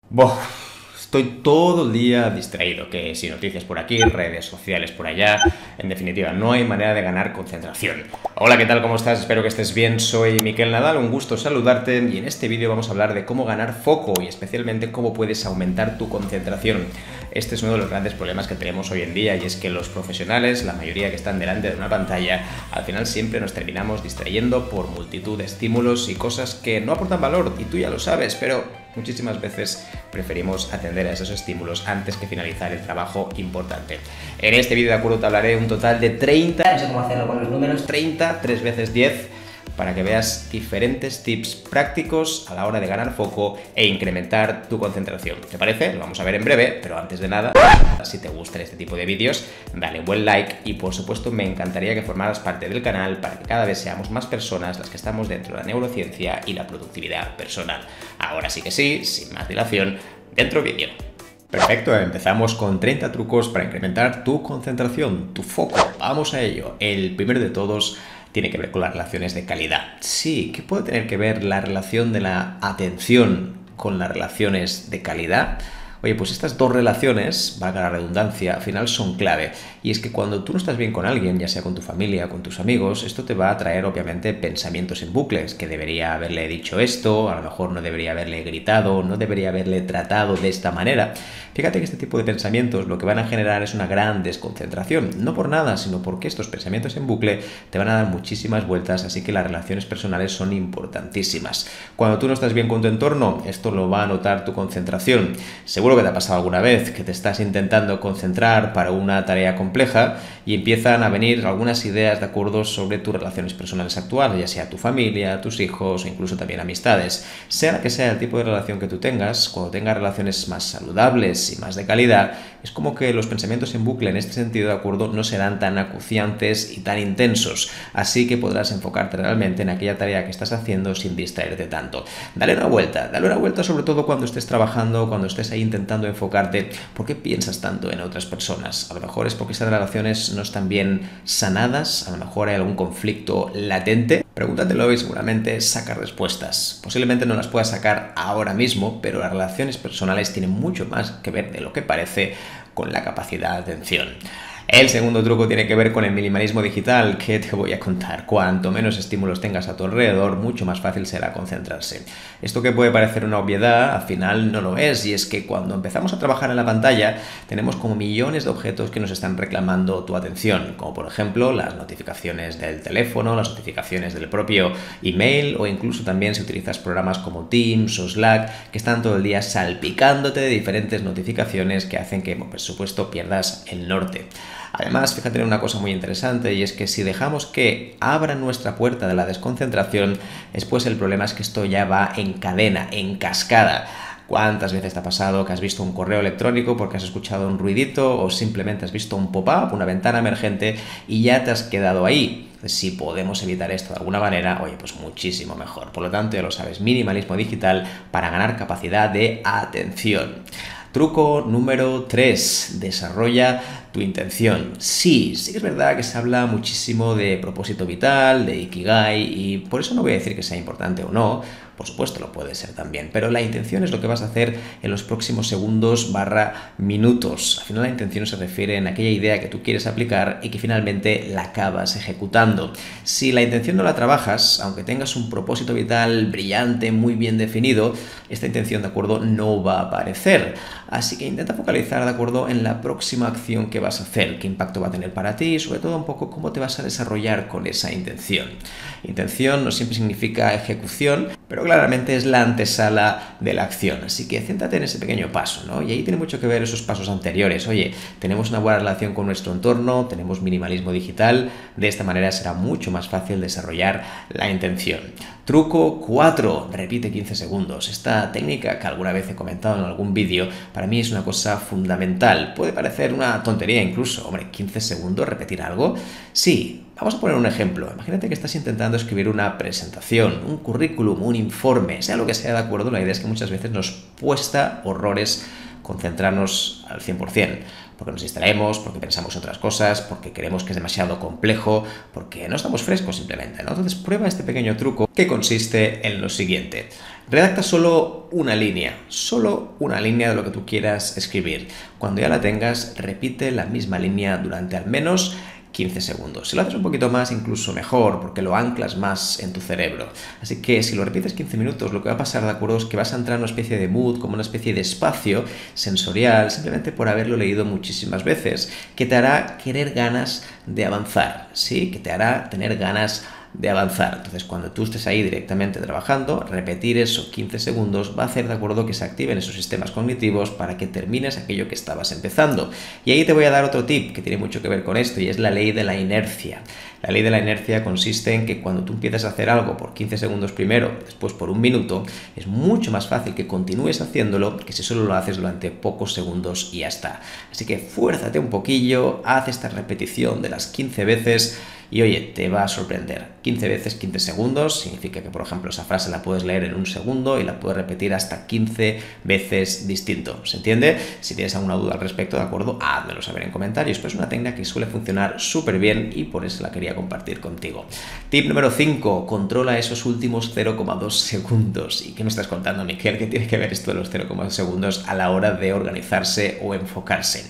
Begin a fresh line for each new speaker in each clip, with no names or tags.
Buah, estoy todo el día distraído, que si noticias por aquí, redes sociales por allá, en definitiva, no hay manera de ganar concentración. Hola, ¿qué tal? ¿Cómo estás? Espero que estés bien, soy Miquel Nadal, un gusto saludarte y en este vídeo vamos a hablar de cómo ganar foco y especialmente cómo puedes aumentar tu concentración. Este es uno de los grandes problemas que tenemos hoy en día y es que los profesionales, la mayoría que están delante de una pantalla, al final siempre nos terminamos distrayendo por multitud de estímulos y cosas que no aportan valor y tú ya lo sabes, pero muchísimas veces preferimos atender a esos estímulos antes que finalizar el trabajo importante. En este vídeo, de acuerdo, te hablaré un total de 30, no sé cómo hacerlo con los números, 30, 3 veces 10, para que veas diferentes tips prácticos a la hora de ganar foco e incrementar tu concentración. ¿Te parece? Lo vamos a ver en breve, pero antes de nada, si te gustan este tipo de vídeos, dale un buen like y por supuesto me encantaría que formaras parte del canal para que cada vez seamos más personas las que estamos dentro de la neurociencia y la productividad personal. Ahora sí que sí, sin más dilación, dentro vídeo. Perfecto, empezamos con 30 trucos para incrementar tu concentración, tu foco. Vamos a ello. El primero de todos tiene que ver con las relaciones de calidad. Sí, ¿qué puede tener que ver la relación de la atención con las relaciones de calidad? Oye, pues estas dos relaciones, valga la redundancia, al final son clave. Y es que cuando tú no estás bien con alguien, ya sea con tu familia, con tus amigos, esto te va a traer obviamente pensamientos en bucles, que debería haberle dicho esto, a lo mejor no debería haberle gritado, no debería haberle tratado de esta manera. Fíjate que este tipo de pensamientos lo que van a generar es una gran desconcentración, no por nada, sino porque estos pensamientos en bucle te van a dar muchísimas vueltas, así que las relaciones personales son importantísimas. Cuando tú no estás bien con tu entorno, esto lo va a notar tu concentración. Seguro que te ha pasado alguna vez que te estás intentando concentrar para una tarea compleja y empiezan a venir algunas ideas de acuerdo sobre tus relaciones personales actuales, ya sea tu familia, tus hijos o incluso también amistades. Sea la que sea el tipo de relación que tú tengas, cuando tengas relaciones más saludables y más de calidad, es como que los pensamientos en bucle en este sentido, de acuerdo, no serán tan acuciantes y tan intensos, así que podrás enfocarte realmente en aquella tarea que estás haciendo sin distraerte tanto. Dale una vuelta sobre todo cuando estés trabajando, cuando estés ahí intentando enfocarte. ¿Por qué piensas tanto en otras personas? A lo mejor es porque esas relaciones no están bien sanadas, a lo mejor hay algún conflicto latente. Pregúntatelo y seguramente sacas respuestas. Posiblemente no las puedas sacar ahora mismo, pero las relaciones personales tienen mucho más que ver de lo que parece con la capacidad de atención. El segundo truco tiene que ver con el minimalismo digital, que te voy a contar. Cuanto menos estímulos tengas a tu alrededor, mucho más fácil será concentrarse. Esto que puede parecer una obviedad, al final no lo es, y es que cuando empezamos a trabajar en la pantalla, tenemos como millones de objetos que nos están reclamando tu atención, como por ejemplo las notificaciones del teléfono, las notificaciones del propio email, o incluso también si utilizas programas como Teams o Slack, que están todo el día salpicándote de diferentes notificaciones que hacen que, por supuesto, pierdas el norte. Además, fíjate en una cosa muy interesante y es que si dejamos que abra nuestra puerta de la desconcentración, después el problema es que esto ya va en cadena, en cascada. ¿Cuántas veces te ha pasado que has visto un correo electrónico porque has escuchado un ruidito o simplemente has visto un pop-up, una ventana emergente y ya te has quedado ahí? Si podemos evitar esto de alguna manera, oye, pues muchísimo mejor. Por lo tanto, ya lo sabes, minimalismo digital para ganar capacidad de atención. Truco número 3. Desarrolla tu intención. Sí que es verdad que se habla muchísimo de propósito vital, de Ikigai, y por eso no voy a decir que sea importante o no. Por supuesto lo puede ser también, pero la intención es lo que vas a hacer en los próximos segundos / minutos. Al final la intención se refiere en aquella idea que tú quieres aplicar y que finalmente la acabas ejecutando. Si la intención no la trabajas, aunque tengas un propósito vital brillante, muy bien definido, esta intención, de acuerdo, no va a aparecer. Así que intenta focalizar, de acuerdo, en la próxima acción que vas a hacer, qué impacto va a tener para ti y sobre todo un poco cómo te vas a desarrollar con esa intención. Intención no siempre significa ejecución, pero claramente es la antesala de la acción, así que céntrate en ese pequeño paso, ¿no? Y ahí tiene mucho que ver esos pasos anteriores. Oye, tenemos una buena relación con nuestro entorno, tenemos minimalismo digital, de esta manera será mucho más fácil desarrollar la intención. Truco 4, repite 15 segundos. Esta técnica que alguna vez he comentado en algún vídeo, para mí es una cosa fundamental. Puede parecer una tontería incluso, hombre, 15 segundos, repetir algo. Sí. Vamos a poner un ejemplo. Imagínate que estás intentando escribir una presentación, un currículum, un informe, sea lo que sea, de acuerdo. La idea es que muchas veces nos cuesta horrores concentrarnos al 100%, porque nos distraemos, porque pensamos en otras cosas, porque creemos que es demasiado complejo, porque no estamos frescos simplemente, ¿no? Entonces prueba este pequeño truco que consiste en lo siguiente. Redacta solo una línea de lo que tú quieras escribir. Cuando ya la tengas, repite la misma línea durante al menos 15 segundos. Si lo haces un poquito más, incluso mejor, porque lo anclas más en tu cerebro. Así que si lo repites 15 minutos, lo que va a pasar, ¿de acuerdo?, es que vas a entrar en una especie de mood, como una especie de espacio sensorial, simplemente por haberlo leído muchísimas veces, que te hará querer ganas de avanzar, ¿sí? Que te hará tener ganas de avanzar. Entonces, cuando tú estés ahí directamente trabajando, repetir eso 15 segundos va a hacer, de acuerdo, que se activen esos sistemas cognitivos para que termines aquello que estabas empezando. Y ahí te voy a dar otro tip que tiene mucho que ver con esto, y es la ley de la inercia. La ley de la inercia consiste en que cuando tú empiezas a hacer algo por 15 segundos primero, después por un minuto, es mucho más fácil que continúes haciéndolo que si solo lo haces durante pocos segundos y ya está. Así que fuérzate un poquillo, haz esta repetición de las 15 veces y oye, te va a sorprender. 15 veces 15 segundos significa que, por ejemplo, esa frase la puedes leer en un segundo y la puedes repetir hasta 15 veces distinto. ¿Se entiende? Si tienes alguna duda al respecto, ¿de acuerdo?, házmelo saber en comentarios. Pues es una técnica que suele funcionar súper bien y por eso la quería compartir contigo. Tip número 5. Controla esos últimos 0,2 segundos. ¿Y qué me estás contando, Miquel? ¿Qué tiene que ver esto de los 0,2 segundos a la hora de organizarse o enfocarse?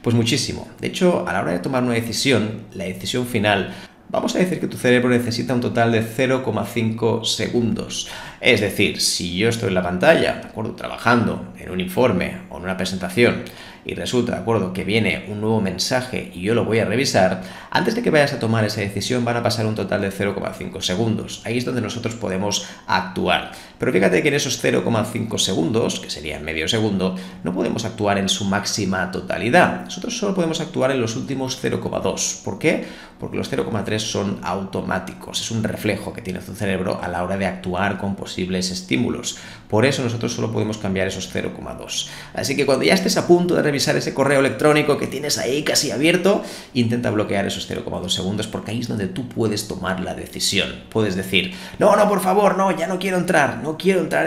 Pues muchísimo. De hecho, a la hora de tomar una decisión, la decisión final, vamos a decir que tu cerebro necesita un total de 0,5 segundos. Es decir, si yo estoy en la pantalla, ¿de acuerdo?, trabajando en un informe o en una presentación, y resulta, ¿de acuerdo?, que viene un nuevo mensaje y yo lo voy a revisar, antes de que vayas a tomar esa decisión van a pasar un total de 0,5 segundos. Ahí es donde nosotros podemos actuar. Pero fíjate que en esos 0,5 segundos, que serían medio segundo, no podemos actuar en su máxima totalidad. Nosotros solo podemos actuar en los últimos 0,2. ¿Por qué? Porque los 0,3 son automáticos. Es un reflejo que tiene tu cerebro a la hora de actuar con posibles estímulos. Por eso nosotros solo podemos cambiar esos 0,2. Así que cuando ya estés a punto de revisar ese correo electrónico que tienes ahí casi abierto, intenta bloquear esos 0,2 segundos, porque ahí es donde tú puedes tomar la decisión. Puedes decir, no, por favor, no, ya no quiero entrar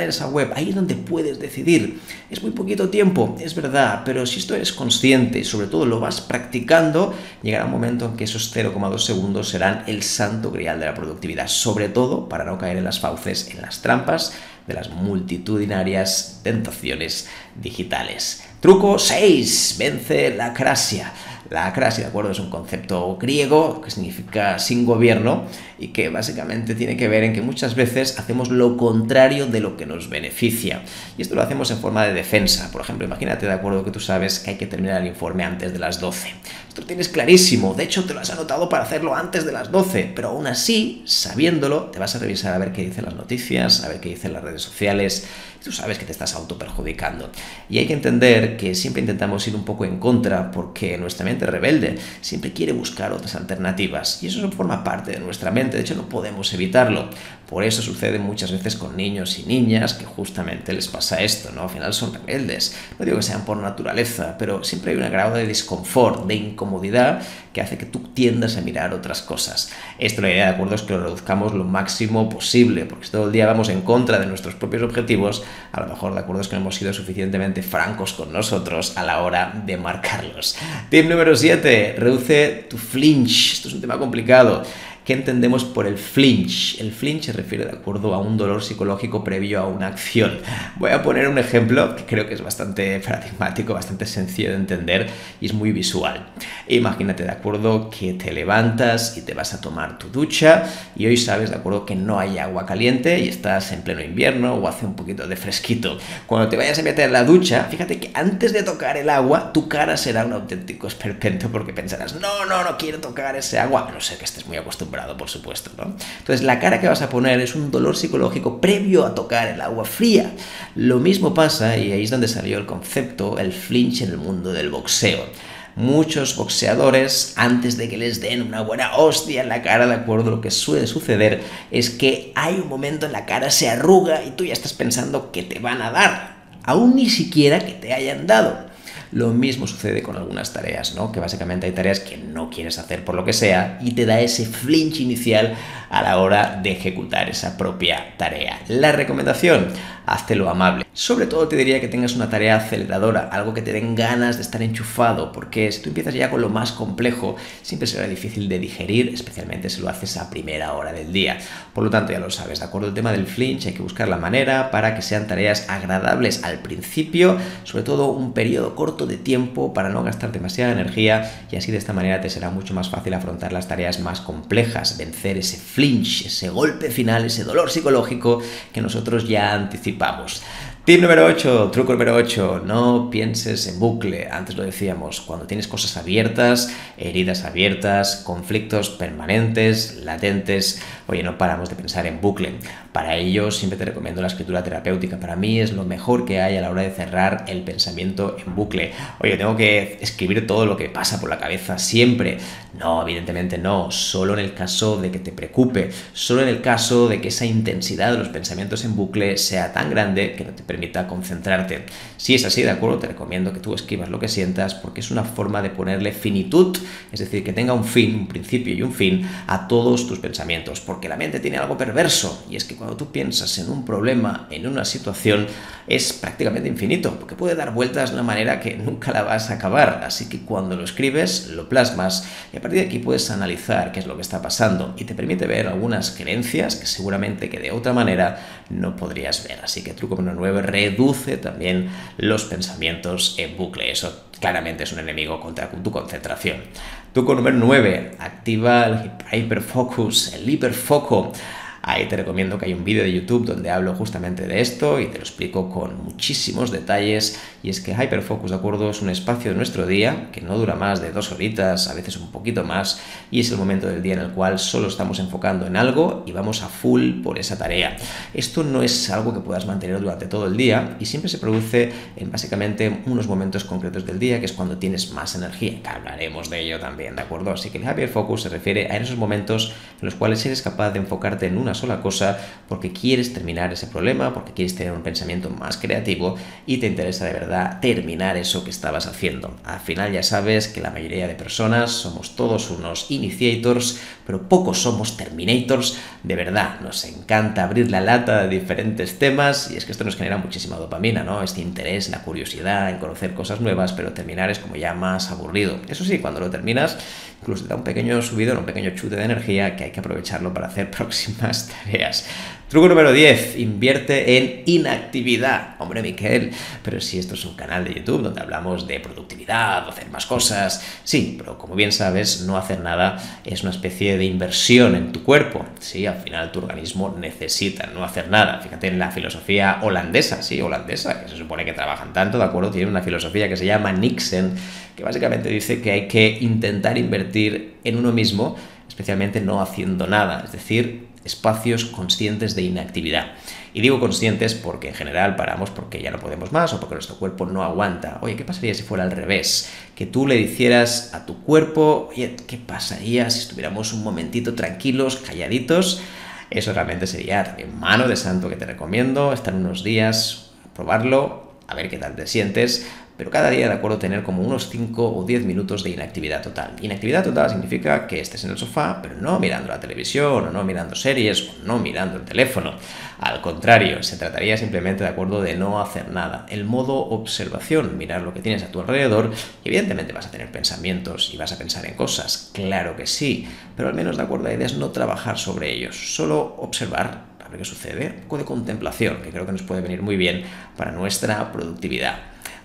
en esa web. Ahí es donde puedes decidir. Es muy poquito tiempo, es verdad, pero si esto eres consciente y sobre todo lo vas practicando, llegará un momento en que esos 0,2 segundos serán el santo grial de la productividad, sobre todo para no caer en las fauces, en las trampas de las multitudinarias tentaciones digitales. Truco 6. Vence la acrasia. La acrasia, ¿de acuerdo?, es un concepto griego que significa sin gobierno y que básicamente tiene que ver en que muchas veces hacemos lo contrario de lo que nos beneficia. Y esto lo hacemos en forma de defensa. Por ejemplo, imagínate, ¿de acuerdo?, que tú sabes que hay que terminar el informe antes de las 12. Esto lo tienes clarísimo. De hecho, te lo has anotado para hacerlo antes de las 12. Pero aún así, sabiéndolo, te vas a revisar a ver qué dicen las noticias, a ver qué dicen las redes sociales. Y tú sabes que te estás autoperjudicando. Y hay que entender que siempre intentamos ir un poco en contra porque nuestra mente rebelde siempre quiere buscar otras alternativas. Y eso forma parte de nuestra mente. De hecho, no podemos evitarlo. Por eso sucede muchas veces con niños y niñas que justamente les pasa esto, ¿no? Al final son rebeldes. No digo que sean por naturaleza, pero siempre hay un grado de disconfort, de incomodidad que hace que tú tiendas a mirar otras cosas. Esto, la idea, de acuerdo, es que lo reduzcamos lo máximo posible, porque si todo el día vamos en contra de nuestros propios objetivos, a lo mejor, de acuerdo, es que no hemos sido suficientemente francos con nosotros a la hora de marcarlos. Tip número 7. Reduce tu flinch. Esto es un tema complicado. ¿Qué entendemos por el flinch? El flinch se refiere, de acuerdo, a un dolor psicológico previo a una acción. Voy a poner un ejemplo que creo que es bastante paradigmático, bastante sencillo de entender y es muy visual. Imagínate, de acuerdo, que te levantas y te vas a tomar tu ducha y hoy sabes, de acuerdo, que no hay agua caliente y estás en pleno invierno o hace un poquito de fresquito. Cuando te vayas a meter en la ducha, fíjate que antes de tocar el agua, tu cara será un auténtico esperpento porque pensarás, no quiero tocar ese agua, a no ser que estés muy acostumbrado, por supuesto, ¿no? Entonces la cara que vas a poner es un dolor psicológico previo a tocar el agua fría. Lo mismo pasa, y ahí es donde salió el concepto, el flinch en el mundo del boxeo. Muchos boxeadores, antes de que les den una buena hostia en la cara, de acuerdo, lo que suele suceder es que hay un momento en la cara se arruga y tú ya estás pensando que te van a dar, aún ni siquiera que te hayan dado. Lo mismo sucede con algunas tareas, ¿no? Que básicamente hay tareas que no quieres hacer por lo que sea y te da ese flinch inicial a la hora de ejecutar esa propia tarea. La recomendación, háztelo amable. Sobre todo te diría que tengas una tarea aceleradora, algo que te den ganas de estar enchufado, porque si tú empiezas ya con lo más complejo, siempre será difícil de digerir, especialmente si lo haces a primera hora del día. Por lo tanto, ya lo sabes, ¿de acuerdo? El tema del flinch, hay que buscar la manera para que sean tareas agradables al principio, sobre todo un periodo corto de tiempo para no gastar demasiada energía, y así de esta manera te será mucho más fácil afrontar las tareas más complejas, vencer ese flinch, ese golpe final, ese dolor psicológico que nosotros ya anticipamos. Tip número 8, truco número 8, no pienses en bucle. Antes lo decíamos, cuando tienes cosas abiertas, heridas abiertas, conflictos permanentes, latentes, oye, no paramos de pensar en bucle. Para ello siempre te recomiendo la escritura terapéutica. Para mí es lo mejor que hay a la hora de cerrar el pensamiento en bucle. Oye, tengo que escribir todo lo que pasa por la cabeza siempre. No, evidentemente no, solo en el caso de que te preocupe, solo en el caso de que esa intensidad de los pensamientos en bucle sea tan grande que no te permita concentrarte. Si es así, de acuerdo, te recomiendo que tú escribas lo que sientas, porque es una forma de ponerle finitud, es decir, que tenga un fin, un principio y un fin a todos tus pensamientos, porque la mente tiene algo perverso, y es que cuando tú piensas en un problema, en una situación, es prácticamente infinito, porque puede dar vueltas de una manera que nunca la vas a acabar. Así que cuando lo escribes, lo plasmas, y a partir de aquí puedes analizar qué es lo que está pasando, y te permite ver algunas creencias que seguramente que de otra manera no podrías ver. Así que truco número 9, reduce también los pensamientos en bucle. Eso claramente es un enemigo contra tu concentración. Truco número 9, activa el hiperfocus, el hiperfoco. Ahí te recomiendo que hay un vídeo de YouTube donde hablo justamente de esto y te lo explico con muchísimos detalles. Y es que Hyperfocus, ¿de acuerdo? Es un espacio de nuestro día que no dura más de 2 horitas, a veces un poquito más, y es el momento del día en el cual solo estamos enfocando en algo y vamos a full por esa tarea. Esto no es algo que puedas mantener durante todo el día y siempre se produce en básicamente unos momentos concretos del día, que es cuando tienes más energía, que hablaremos de ello también, ¿de acuerdo? Así que el Hyperfocus se refiere a esos momentos en los cuales eres capaz de enfocarte en una sola cosa porque quieres terminar ese problema, porque quieres tener un pensamiento más creativo y te interesa de verdad terminar eso que estabas haciendo. Al final ya sabes que la mayoría de personas somos todos unos initiators, pero pocos somos terminators. De verdad, nos encanta abrir la lata de diferentes temas y es que esto nos genera muchísima dopamina, ¿no? Este interés, la curiosidad en conocer cosas nuevas, pero terminar es como ya más aburrido. Eso sí, cuando lo terminas, incluso te da un pequeño subidón, un pequeño chute de energía que hay que aprovecharlo para hacer próximas tareas. Truco número 10, invierte en inactividad. Hombre, Miquel, pero si esto es un canal de YouTube donde hablamos de productividad, de hacer más cosas. Sí, pero como bien sabes, no hacer nada es una especie de inversión en tu cuerpo. Sí, al final tu organismo necesita no hacer nada. Fíjate en la filosofía holandesa, sí, holandesa, que se supone que trabajan tanto, ¿de acuerdo? Tiene una filosofía que se llama Niksen, que básicamente dice que hay que intentar invertir en uno mismo, especialmente no haciendo nada, es decir, espacios conscientes de inactividad. Y digo conscientes porque en general paramos porque ya no podemos más o porque nuestro cuerpo no aguanta. Oye, ¿qué pasaría si fuera al revés? Que tú le dijeras a tu cuerpo, oye, ¿qué pasaría si estuviéramos un momentito tranquilos, calladitos? Eso realmente sería también mano de santo que te recomiendo, estar unos días, probarlo, a ver qué tal te sientes, pero cada día, de acuerdo, tener como unos 5 o 10 minutos de inactividad total. Inactividad total significa que estés en el sofá, pero no mirando la televisión, o no mirando series, o no mirando el teléfono. Al contrario, se trataría simplemente, de acuerdo, de no hacer nada. El modo observación, mirar lo que tienes a tu alrededor, y evidentemente vas a tener pensamientos y vas a pensar en cosas, claro que sí, pero al menos, de acuerdo, la idea es no trabajar sobre ellos, solo observar a ver qué sucede, un poco de contemplación, que creo que nos puede venir muy bien para nuestra productividad.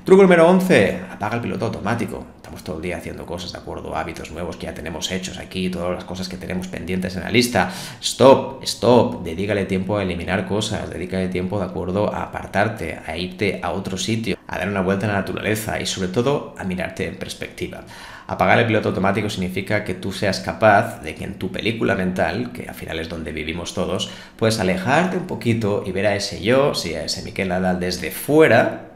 Truco número 11, apaga el piloto automático. Estamos todo el día haciendo cosas, de acuerdo, hábitos nuevos que ya tenemos hechos aquí, todas las cosas que tenemos pendientes en la lista. Stop, dedícale tiempo a eliminar cosas, dedícale tiempo, de acuerdo, a apartarte, a irte a otro sitio, a dar una vuelta en la naturaleza y sobre todo a mirarte en perspectiva. Apagar el piloto automático significa que tú seas capaz de que en tu película mental, que al final es donde vivimos todos, puedes alejarte un poquito y ver a ese yo, sí, a ese Miquel Nadal desde fuera,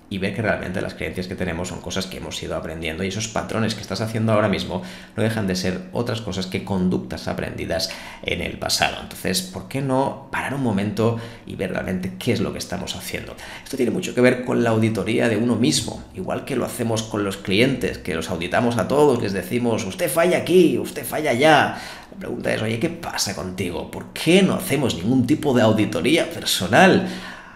y ver que realmente las creencias que tenemos son cosas que hemos ido aprendiendo y esos patrones que estás haciendo ahora mismo no dejan de ser otras cosas que conductas aprendidas en el pasado. Entonces, ¿por qué no parar un momento y ver realmente qué es lo que estamos haciendo? Esto tiene mucho que ver con la auditoría de uno mismo, igual que lo hacemos con los clientes, que los auditamos a todos, les decimos, usted falla aquí, usted falla allá. La pregunta es, oye, ¿qué pasa contigo? ¿Por qué no hacemos ningún tipo de auditoría personal?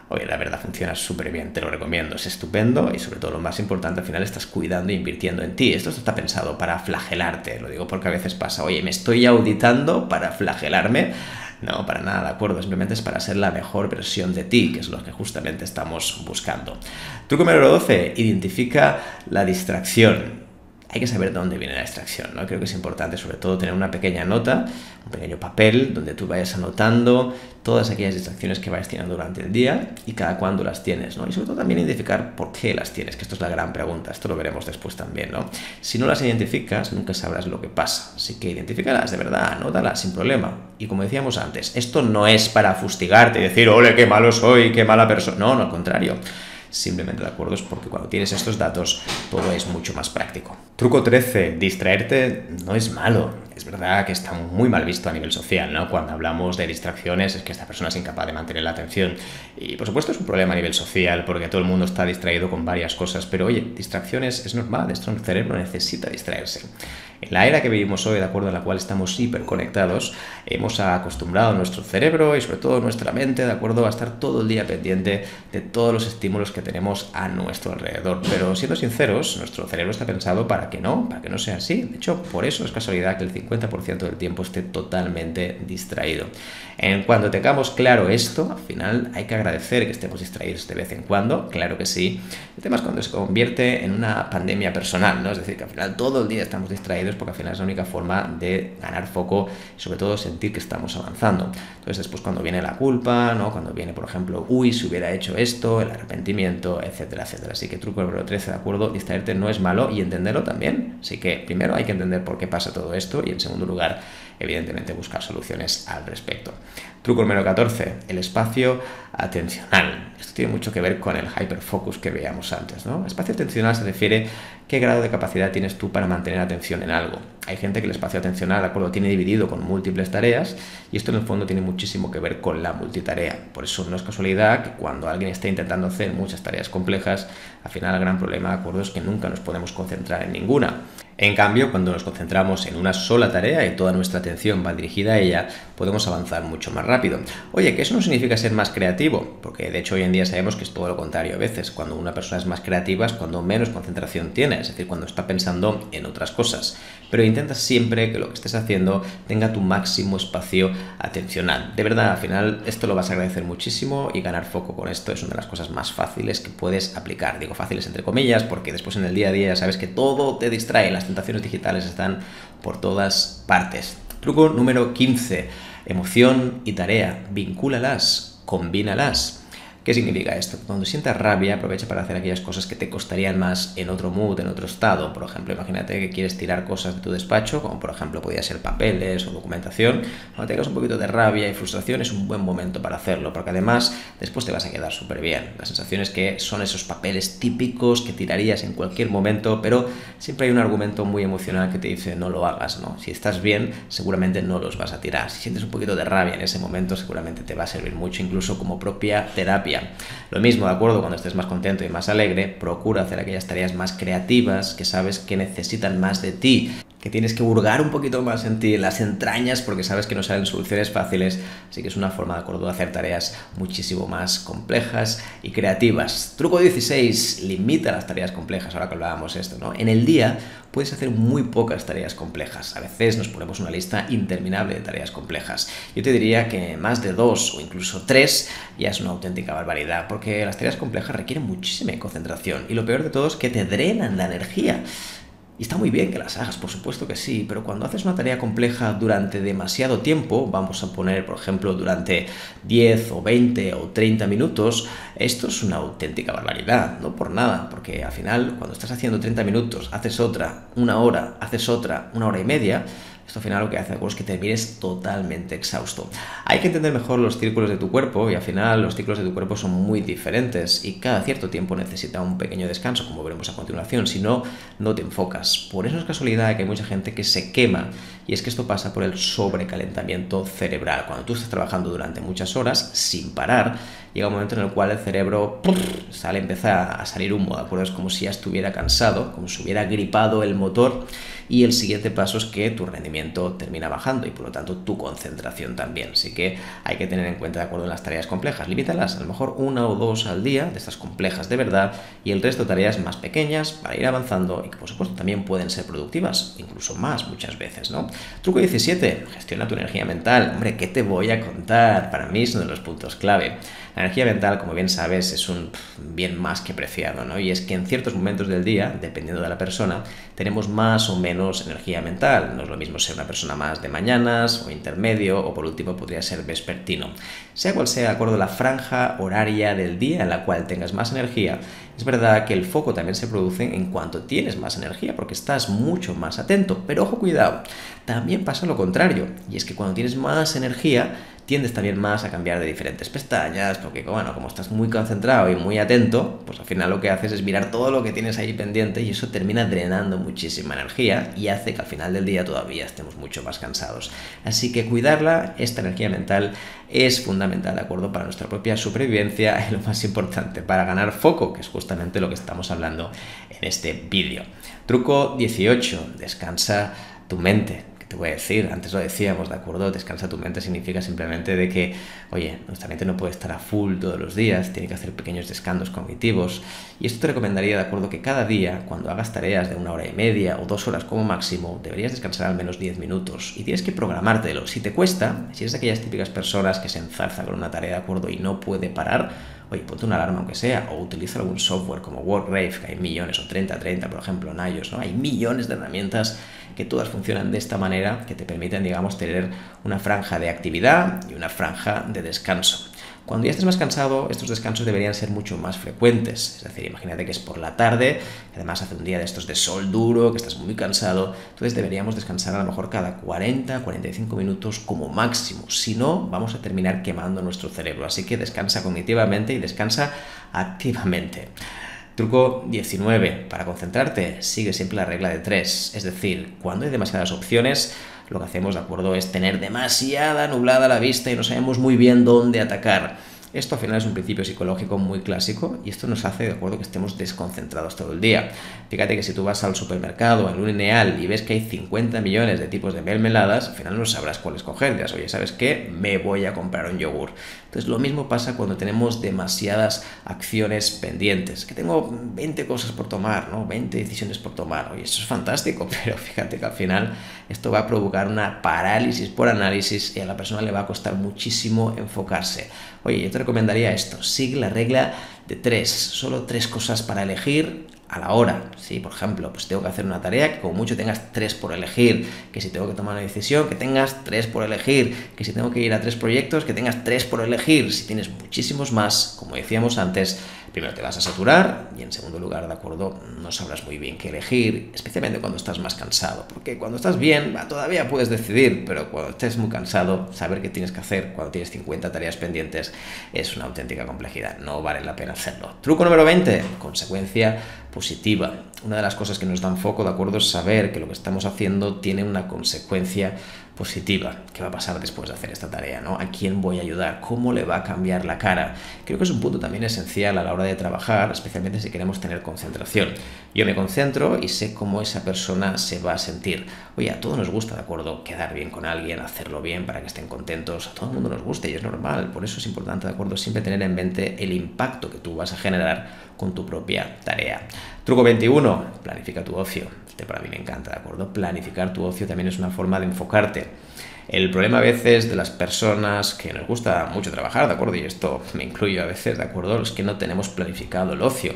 Oye, la verdad funciona súper bien, te lo recomiendo, es estupendo y sobre todo lo más importante, al final estás cuidando e invirtiendo en ti. Esto está pensado para flagelarte, lo digo porque a veces pasa, oye, me estoy auditando para flagelarme. No, para nada, de acuerdo, simplemente es para ser la mejor versión de ti, que es lo que justamente estamos buscando. Truco número 12, identifica la distracción. Hay que saber de dónde viene la distracción, ¿no? Creo que es importante sobre todo tener una pequeña nota, un pequeño papel donde tú vayas anotando todas aquellas distracciones que vayas teniendo durante el día y cada cuándo las tienes, ¿no? Y sobre todo también identificar por qué las tienes, que esto es la gran pregunta, esto lo veremos después también, ¿no? Si no las identificas, nunca sabrás lo que pasa, así que identifícalas de verdad, anótalas sin problema. Y como decíamos antes, esto no es para fustigarte y decir, ole, qué malo soy, qué mala persona, no, al contrario. Simplemente de acuerdo es porque cuando tienes estos datos todo es mucho más práctico. Truco 13. Distraerte no es malo. Es verdad que está muy mal visto a nivel social, ¿no? Cuando hablamos de distracciones es que esta persona es incapaz de mantener la atención. Y por supuesto es un problema a nivel social porque todo el mundo está distraído con varias cosas. Pero oye, distracciones es normal, nuestro cerebro necesita distraerse. En la era que vivimos hoy, de acuerdo, en la cual estamos hiperconectados, hemos acostumbrado a nuestro cerebro y sobre todo nuestra mente, de acuerdo, a estar todo el día pendiente de todos los estímulos que tenemos a nuestro alrededor. Pero siendo sinceros, nuestro cerebro está pensado para que no sea así. De hecho, por eso es casualidad que el 50% del tiempo esté totalmente distraído. En cuanto tengamos claro esto, al final hay que agradecer que estemos distraídos de vez en cuando, claro que sí. El tema es cuando se convierte en una pandemia personal, ¿no? Es decir, que al final todo el día estamos distraídos porque al final es la única forma de ganar foco y sobre todo sentir que estamos avanzando. Entonces después cuando viene la culpa, ¿no? Cuando viene, por ejemplo, uy, si hubiera hecho esto, el arrepentimiento, etcétera, etcétera. Así que truco número 13, ¿de acuerdo? Distraerte no es malo y entenderlo también. Así que primero hay que entender por qué pasa todo esto y en segundo lugar, evidentemente, buscar soluciones al respecto. Truco número 14, el espacio atencional. Esto tiene mucho que ver con el hyperfocus que veíamos antes, ¿no? Espacio atencional se refiere a qué grado de capacidad tienes tú para mantener atención en algo. Hay gente que el espacio atencional, de acuerdo, tiene dividido con múltiples tareas y esto en el fondo tiene muchísimo que ver con la multitarea. Por eso no es casualidad que cuando alguien está intentando hacer muchas tareas complejas, al final el gran problema, de acuerdo, es que nunca nos podemos concentrar en ninguna. En cambio, cuando nos concentramos en una sola tarea y toda nuestra atención va dirigida a ella, podemos avanzar mucho más rápido. Oye, que eso no significa ser más creativo, porque de hecho hoy en día sabemos que es todo lo contrario a veces. Cuando una persona es más creativa es cuando menos concentración tiene, es decir, cuando está pensando en otras cosas. Pero intenta siempre que lo que estés haciendo tenga tu máximo espacio atencional. De verdad, al final esto lo vas a agradecer muchísimo y ganar foco con esto es una de las cosas más fáciles que puedes aplicar. Digo fáciles entre comillas porque después en el día a día ya sabes que todo te distrae, las tentaciones digitales están por todas partes. Truco número 15. Emoción y tarea. Vincúlalas, combínalas. ¿Qué significa esto? Cuando sientas rabia, aprovecha para hacer aquellas cosas que te costarían más en otro mood, en otro estado. Por ejemplo, imagínate que quieres tirar cosas de tu despacho, como por ejemplo podría ser papeles o documentación. Cuando tengas un poquito de rabia y frustración es un buen momento para hacerlo, porque además después te vas a quedar súper bien. La sensación es que son esos papeles típicos que tirarías en cualquier momento, pero siempre hay un argumento muy emocional que te dice no lo hagas, ¿no? Si estás bien, seguramente no los vas a tirar. Si sientes un poquito de rabia en ese momento, seguramente te va a servir mucho, incluso como propia terapia. Lo mismo, de acuerdo, cuando estés más contento y más alegre, procura hacer aquellas tareas más creativas que sabes que necesitan más de ti, que tienes que hurgar un poquito más en ti, en las entrañas, porque sabes que no salen soluciones fáciles, así que es una forma, de acuerdo, de hacer tareas muchísimo más complejas y creativas. Truco 16, limita las tareas complejas, ahora que hablábamos esto, ¿no? En el día puedes hacer muy pocas tareas complejas, a veces nos ponemos una lista interminable de tareas complejas. Yo te diría que más de 2 o incluso 3 ya es una auténtica barbaridad, porque las tareas complejas requieren muchísima concentración y lo peor de todo es que te drenan la energía. Y está muy bien que las hagas, por supuesto que sí, pero cuando haces una tarea compleja durante demasiado tiempo, vamos a poner, por ejemplo, durante 10 o 20 o 30 minutos, esto es una auténtica barbaridad, no por nada, porque al final, cuando estás haciendo 30 minutos, haces otra, una hora, haces otra, una hora y media, esto al final lo que hace es que termines totalmente exhausto. Hay que entender mejor los círculos de tu cuerpo y al final los ciclos de tu cuerpo son muy diferentes y cada cierto tiempo necesita un pequeño descanso, como veremos a continuación, si no, no te enfocas. Por eso es casualidad que hay mucha gente que se quema y es que esto pasa por el sobrecalentamiento cerebral. Cuando tú estás trabajando durante muchas horas sin parar, llega un momento en el cual el cerebro empieza a salir humo, ¿de acuerdo? Es como si ya estuviera cansado, como si hubiera gripado el motor, y el siguiente paso es que tu rendimiento termina bajando y por lo tanto tu concentración también. Así que hay que tener en cuenta, de acuerdo, en las tareas complejas, limítalas a lo mejor 1 o 2 al día de estas complejas de verdad, y el resto de tareas más pequeñas para ir avanzando y que por supuesto también pueden ser productivas, incluso más muchas veces, ¿no? Truco 17, gestiona tu energía mental. Hombre, ¿qué te voy a contar? Para mí es uno de los puntos clave. La energía mental, como bien sabes, es un bien más que preciado, ¿no? Y es que en ciertos momentos del día, dependiendo de la persona, tenemos más o menos energía mental. No es lo mismo ser una persona más de mañanas o intermedio, o por último podría ser vespertino. Sea cual sea, de acuerdo, la franja horaria del día en la cual tengas más energía, es verdad que el foco también se produce en cuanto tienes más energía, porque estás mucho más atento. Pero ojo, cuidado, también pasa lo contrario, y es que cuando tienes más energía, tiendes también más a cambiar de diferentes pestañas, porque bueno, como estás muy concentrado y muy atento, pues al final lo que haces es mirar todo lo que tienes ahí pendiente, y eso termina drenando muchísima energía y hace que al final del día todavía estemos mucho más cansados. Así que cuidarla, esta energía mental, es fundamental, ¿de acuerdo?, para nuestra propia supervivencia y lo más importante, para ganar foco, que es justamente lo que estamos hablando en este vídeo. Truco 18, descansa tu mente. Te voy a decir, antes lo decíamos, ¿de acuerdo? Descansa tu mente significa simplemente de que, oye, nuestra mente no puede estar a full todos los días, tiene que hacer pequeños descansos cognitivos, y esto te recomendaría, ¿de acuerdo?, que cada día, cuando hagas tareas de 1 hora y media o 2 horas como máximo, deberías descansar al menos 10 minutos, y tienes que programártelo. Si te cuesta, si eres de aquellas típicas personas que se enzarza con una tarea, ¿de acuerdo?, y no puede parar, oye, ponte una alarma aunque sea, o utiliza algún software como WordRave, que hay millones, o 3030, por ejemplo, en iOS, ¿no? Hay millones de herramientas que todas funcionan de esta manera, que te permiten, digamos, tener una franja de actividad y una franja de descanso. Cuando ya estés más cansado, estos descansos deberían ser mucho más frecuentes. Es decir, imagínate que es por la tarde, además hace un día de estos de sol duro, que estás muy cansado, entonces deberíamos descansar a lo mejor cada 40-45 minutos como máximo. Si no, vamos a terminar quemando nuestro cerebro. Así que descansa cognitivamente y descansa activamente. Truco 19. Para concentrarte, sigue siempre la regla de 3. Es decir, cuando hay demasiadas opciones, lo que hacemos, ¿de acuerdo?, es tener demasiada nublada la vista y no sabemos muy bien dónde atacar. Esto al final es un principio psicológico muy clásico, y esto nos hace, de acuerdo, que estemos desconcentrados todo el día. Fíjate que si tú vas al supermercado en un lineal y ves que hay 50 millones de tipos de mermeladas, al final no sabrás cuál escoger. Dirás, oye, ¿sabes qué? Me voy a comprar un yogur. Entonces lo mismo pasa cuando tenemos demasiadas acciones pendientes, que tengo 20 cosas por tomar, ¿no? 20 decisiones por tomar. Oye, eso es fantástico, pero fíjate que al final esto va a provocar una parálisis por análisis y a la persona le va a costar muchísimo enfocarse. Oye, yo te recomendaría esto, sigue la regla de 3, solo 3 cosas para elegir a la hora. Sí, por ejemplo, pues tengo que hacer una tarea, que como mucho tengas 3 por elegir, que si tengo que tomar una decisión, que tengas 3 por elegir, que si tengo que ir a 3 proyectos, que tengas 3 por elegir. Si tienes muchísimos más, como decíamos antes, primero te vas a saturar y en segundo lugar, de acuerdo, no sabrás muy bien qué elegir, especialmente cuando estás más cansado, porque cuando estás bien todavía puedes decidir, pero cuando estés muy cansado, saber qué tienes que hacer cuando tienes 50 tareas pendientes es una auténtica complejidad, no vale la pena hacerlo. Truco número 20, consecuencia positiva. Una de las cosas que nos dan foco, de acuerdo, es saber que lo que estamos haciendo tiene una consecuencia positiva. ¿Qué va a pasar después de hacer esta tarea, ¿no? ¿A quién voy a ayudar? ¿Cómo le va a cambiar la cara? Creo que es un punto también esencial a la hora de trabajar, especialmente si queremos tener concentración. Yo me concentro y sé cómo esa persona se va a sentir. Oye, a todos nos gusta, ¿de acuerdo?, quedar bien con alguien, hacerlo bien para que estén contentos. A todo el mundo nos gusta y es normal. Por eso es importante, ¿de acuerdo?, siempre tener en mente el impacto que tú vas a generar con tu propia tarea. Truco 21, planifica tu ocio. Este para mí me encanta, ¿de acuerdo? Planificar tu ocio también es una forma de enfocarte. El problema a veces de las personas que nos gusta mucho trabajar, ¿de acuerdo?, y esto me incluyo a veces, ¿de acuerdo?, es que no tenemos planificado el ocio.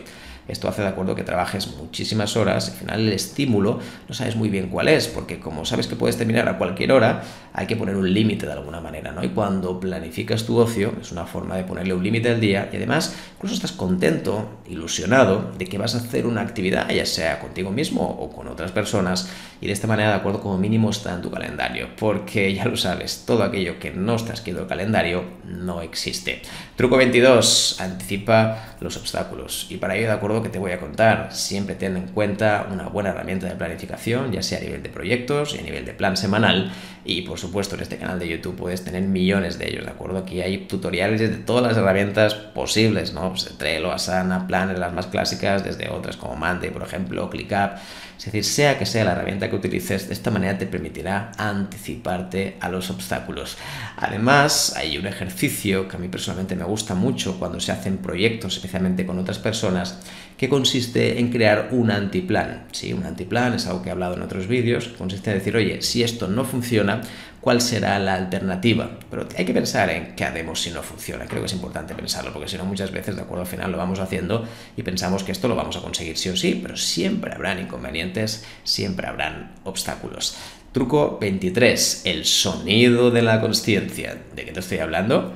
Esto hace, de acuerdo, que trabajes muchísimas horas y al final el estímulo no sabes muy bien cuál es, porque como sabes que puedes terminar a cualquier hora, hay que poner un límite de alguna manera, ¿no? Y cuando planificas tu ocio, es una forma de ponerle un límite al día y además incluso estás contento, ilusionado de que vas a hacer una actividad, ya sea contigo mismo o con otras personas, y de esta manera, de acuerdo, como mínimo está en tu calendario, porque ya lo sabes, todo aquello que no está escrito en el calendario no existe. Truco 22, anticipa los obstáculos, y para ello, de acuerdo, acuerdo, que te voy a contar. Siempre ten en cuenta una buena herramienta de planificación, ya sea a nivel de proyectos y a nivel de plan semanal. Y por supuesto, en este canal de YouTube puedes tener millones de ellos, ¿de acuerdo? Aquí hay tutoriales de todas las herramientas posibles, ¿no? Pues Trello, Asana, Planner, las más clásicas, desde otras como Monday, por ejemplo, ClickUp. Es decir, sea que sea la herramienta que utilices, de esta manera te permitirá anticiparte a los obstáculos. Además, hay un ejercicio que a mí personalmente me gusta mucho cuando se hacen proyectos, especialmente con otras personas, que consiste en crear un antiplan. Sí, un antiplan es algo que he hablado en otros vídeos, consiste en decir, oye, si esto no funciona, ¿cuál será la alternativa? Pero hay que pensar en qué haremos si no funciona. Creo que es importante pensarlo, porque si no, muchas veces, de acuerdo, al final lo vamos haciendo y pensamos que esto lo vamos a conseguir sí o sí, pero siempre habrán inconvenientes, siempre habrán obstáculos. Truco 23, el sonido de la consciencia. ¿De qué te estoy hablando?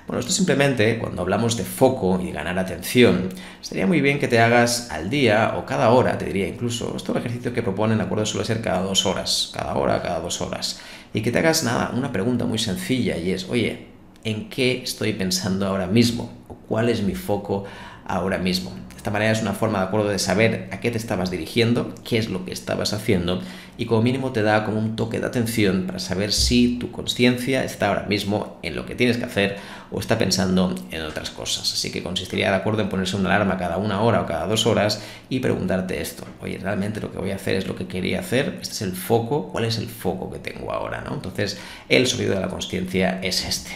Bueno, esto simplemente, cuando hablamos de foco y de ganar atención, estaría muy bien que te hagas al día o cada hora, te diría incluso, esto es un ejercicio que proponen, de acuerdo, suele ser cada 2 horas, cada hora, cada 2 horas, y que te hagas una pregunta muy sencilla y es, oye, ¿en qué estoy pensando ahora mismo? ¿O cuál es mi foco ahora mismo? De esta manera es una forma, de acuerdo, de saber a qué te estabas dirigiendo, qué es lo que estabas haciendo, y como mínimo te da como un toque de atención para saber si tu conciencia está ahora mismo en lo que tienes que hacer o está pensando en otras cosas. Así que consistiría, de acuerdo, en ponerse una alarma cada 1 hora o cada 2 horas y preguntarte esto, oye, ¿realmente lo que voy a hacer es lo que quería hacer? ¿Este es el foco? ¿Cuál es el foco que tengo ahora, ¿no? Entonces, el sonido de la consciencia es este.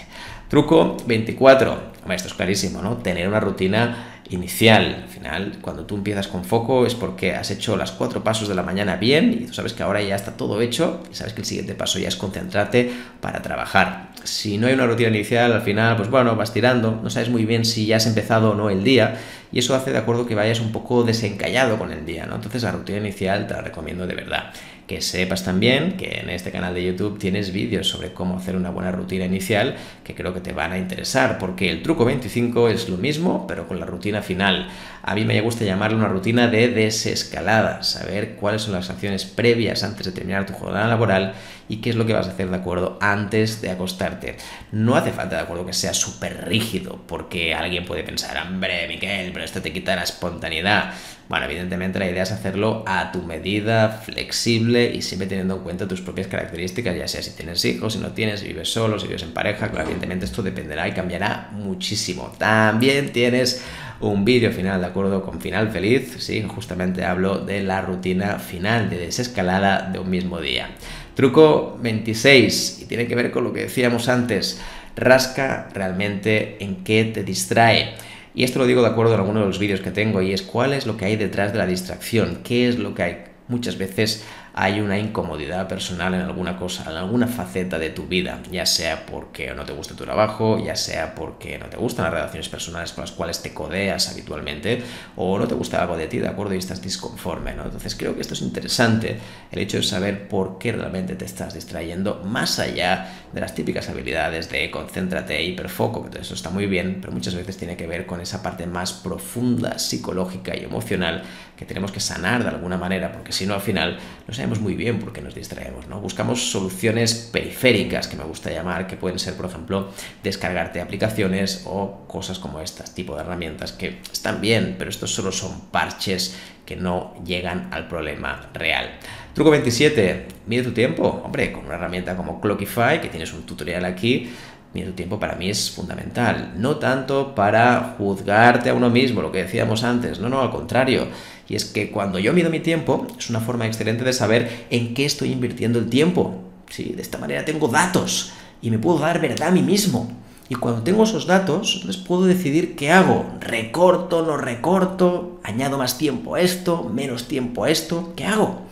Truco 24. Esto es clarísimo, ¿no? Tener una rutina inicial. Al final, cuando tú empiezas con foco es porque has hecho las 4 pasos de la mañana bien y tú sabes que ahora ya está todo hecho y sabes que el siguiente paso ya es concentrarte para trabajar. Si no hay una rutina inicial, al final, pues bueno, vas tirando, no sabes muy bien si ya has empezado o no el día y eso hace, de acuerdo, que vayas un poco desencallado con el día, ¿no? Entonces la rutina inicial te la recomiendo de verdad. Que sepas también que en este canal de YouTube tienes vídeos sobre cómo hacer una buena rutina inicial que creo que te van a interesar, porque el truco 25 es lo mismo, pero con la rutina final. A mí me gusta llamarlo una rutina de desescalada, saber cuáles son las acciones previas antes de terminar tu jornada laboral y qué es lo que vas a hacer, de acuerdo, antes de acostarte. No hace falta, de acuerdo, que sea súper rígido, porque alguien puede pensar, hombre, Miquel, pero esto te quita la espontaneidad. Bueno, evidentemente la idea es hacerlo a tu medida, flexible y siempre teniendo en cuenta tus propias características, ya sea si tienes hijos, si no tienes, si vives solo, si vives en pareja. Claro, evidentemente esto dependerá y cambiará muchísimo. También tienes un vídeo final, de acuerdo, con final feliz. Sí, justamente hablo de la rutina final de desescalada de un mismo día. Truco 26, y tiene que ver con lo que decíamos antes. Rasca realmente en qué te distrae. Y esto lo digo de acuerdo en alguno de los vídeos que tengo, y es cuál es lo que hay detrás de la distracción, qué es lo que hay. Muchas veces hay una incomodidad personal en alguna cosa, en alguna faceta de tu vida, ya sea porque no te gusta tu trabajo, ya sea porque no te gustan las relaciones personales con las cuales te codeas habitualmente, o no te gusta algo de ti, ¿de acuerdo? Y estás disconforme, ¿no? Entonces creo que esto es interesante, el hecho de saber por qué realmente te estás distrayendo, más allá de las típicas habilidades de concéntrate, hiperfoco, que todo eso está muy bien, pero muchas veces tiene que ver con esa parte más profunda, psicológica y emocional que tenemos que sanar de alguna manera, porque si no, al final no sabemos muy bien por qué nos distraemos, ¿no? Buscamos soluciones periféricas, que me gusta llamar, que pueden ser, por ejemplo, descargarte aplicaciones o cosas como estas, tipo de herramientas que están bien, pero estos solo son parches que no llegan al problema real. Truco 27, mide tu tiempo. Hombre, con una herramienta como Clockify, que tienes un tutorial aquí, mide tu tiempo para mí es fundamental. No tanto para juzgarte a uno mismo, lo que decíamos antes, no, al contrario. Y es que cuando yo mido mi tiempo, es una forma excelente de saber en qué estoy invirtiendo el tiempo. Sí, de esta manera tengo datos y me puedo dar verdad a mí mismo. Y cuando tengo esos datos, entonces puedo decidir qué hago. ¿Recorto, no recorto? ¿Añado más tiempo a esto? ¿Menos tiempo a esto? ¿Qué hago?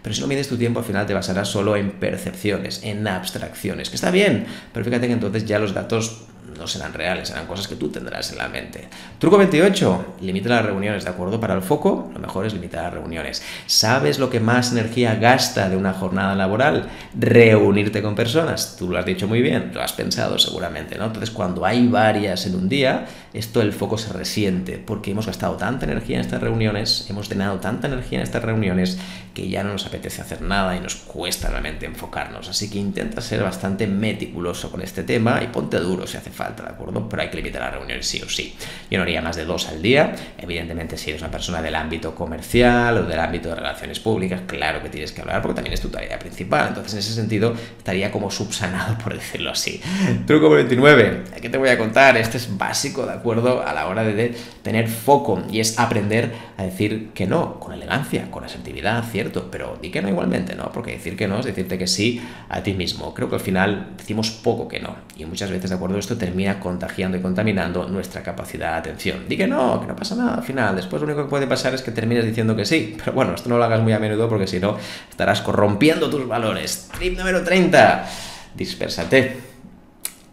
Pero si no mides tu tiempo, al final te basarás solo en percepciones, en abstracciones, que está bien, pero fíjate que entonces ya los datos no serán reales, serán cosas que tú tendrás en la mente. Truco 28, limita las reuniones, ¿de acuerdo? Para el foco, lo mejor es limitar las reuniones. ¿Sabes lo que más energía gasta de una jornada laboral? Reunirte con personas. Tú lo has dicho muy bien, lo has pensado seguramente, ¿no? Entonces, cuando hay varias en un día, el foco se resiente, porque hemos gastado tanta energía en estas reuniones, hemos drenado tanta energía en estas reuniones, que ya no nos apetece hacer nada y nos cuesta realmente enfocarnos. Así que intenta ser bastante meticuloso con este tema y ponte duro si hace falta, ¿de acuerdo? Pero hay que limitar las reuniones sí o sí. Yo no haría más de 2 al día. Evidentemente, si eres una persona del ámbito comercial o del ámbito de relaciones públicas, claro que tienes que hablar porque también es tu tarea principal. Entonces, en ese sentido, estaría como subsanado, por decirlo así. Truco 29. Aquí te voy a contar. Este es básico, ¿de acuerdo? A la hora de tener foco, y es aprender a decir que no, con elegancia, con asertividad, cierto, pero di que no igualmente, ¿no? Porque decir que no es decirte que sí a ti mismo. Creo que al final decimos poco que no, y muchas veces, ¿de acuerdo? Esto termina contagiando y contaminando nuestra capacidad de atención. Di que no pasa nada al final. Después lo único que puede pasar es que termines diciendo que sí, pero bueno, esto no lo hagas muy a menudo porque si no estarás corrompiendo tus valores. Tip número 30. Dispérsate.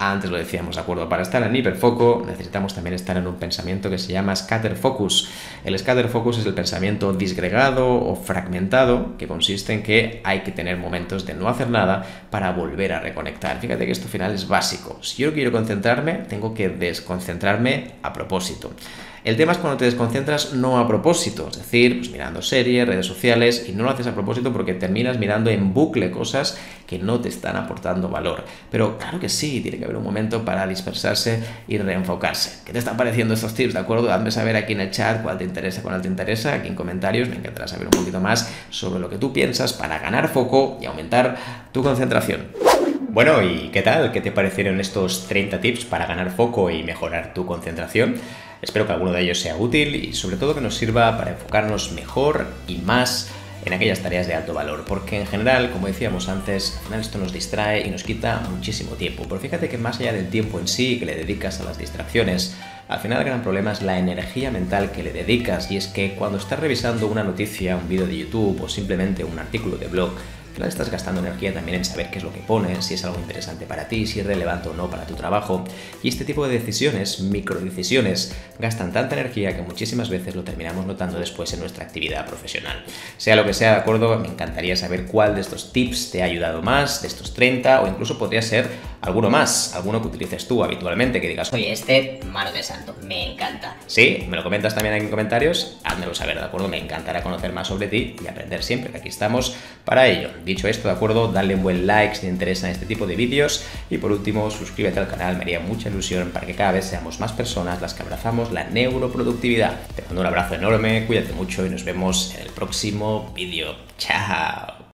Antes lo decíamos, ¿de acuerdo? Para estar en hiperfoco necesitamos también estar en un pensamiento que se llama scatter focus. El scatter focus es el pensamiento disgregado o fragmentado, que consiste en que hay que tener momentos de no hacer nada para volver a reconectar. Fíjate que esto al final es básico. Si yo quiero concentrarme, tengo que desconcentrarme a propósito. El tema es cuando te desconcentras no a propósito, es decir, pues mirando series, redes sociales, y no lo haces a propósito porque terminas mirando en bucle cosas que no te están aportando valor. Pero claro que sí, tiene que haber un momento para dispersarse y reenfocarse. ¿Qué te están pareciendo estos tips? ¿De acuerdo? Hazme saber aquí en el chat cuál te interesa, cuál no te interesa, aquí en comentarios. Me encantará saber un poquito más sobre lo que tú piensas para ganar foco y aumentar tu concentración. Bueno, ¿y qué tal? ¿Qué te parecieron estos 30 tips para ganar foco y mejorar tu concentración? Espero que alguno de ellos sea útil y sobre todo que nos sirva para enfocarnos mejor y más en aquellas tareas de alto valor, porque en general, como decíamos antes, al final esto nos distrae y nos quita muchísimo tiempo. Pero fíjate que más allá del tiempo en sí que le dedicas a las distracciones, al final el gran problema es la energía mental que le dedicas, y es que cuando estás revisando una noticia, un vídeo de YouTube o simplemente un artículo de blog, al final estás gastando energía también en saber qué es lo que pones, si es algo interesante para ti, si es relevante o no para tu trabajo. Y este tipo de decisiones, microdecisiones, gastan tanta energía que muchísimas veces lo terminamos notando después en nuestra actividad profesional. Sea lo que sea, de acuerdo, me encantaría saber cuál de estos tips te ha ayudado más, de estos 30, o incluso podría ser alguno más, alguno que utilices tú habitualmente, que digas,
oye, este, mano de santo, me encanta.
Sí, me lo comentas también aquí en comentarios, házmelo saber, ¿de acuerdo? Me encantará conocer más sobre ti y aprender siempre, que aquí estamos para ello. Dicho esto, ¿de acuerdo? Dale un buen like si te interesan este tipo de vídeos, y por último, suscríbete al canal, me haría mucha ilusión para que cada vez seamos más personas las que abrazamos la neuroproductividad. Te mando un abrazo enorme, cuídate mucho y nos vemos en el próximo vídeo. ¡Chao!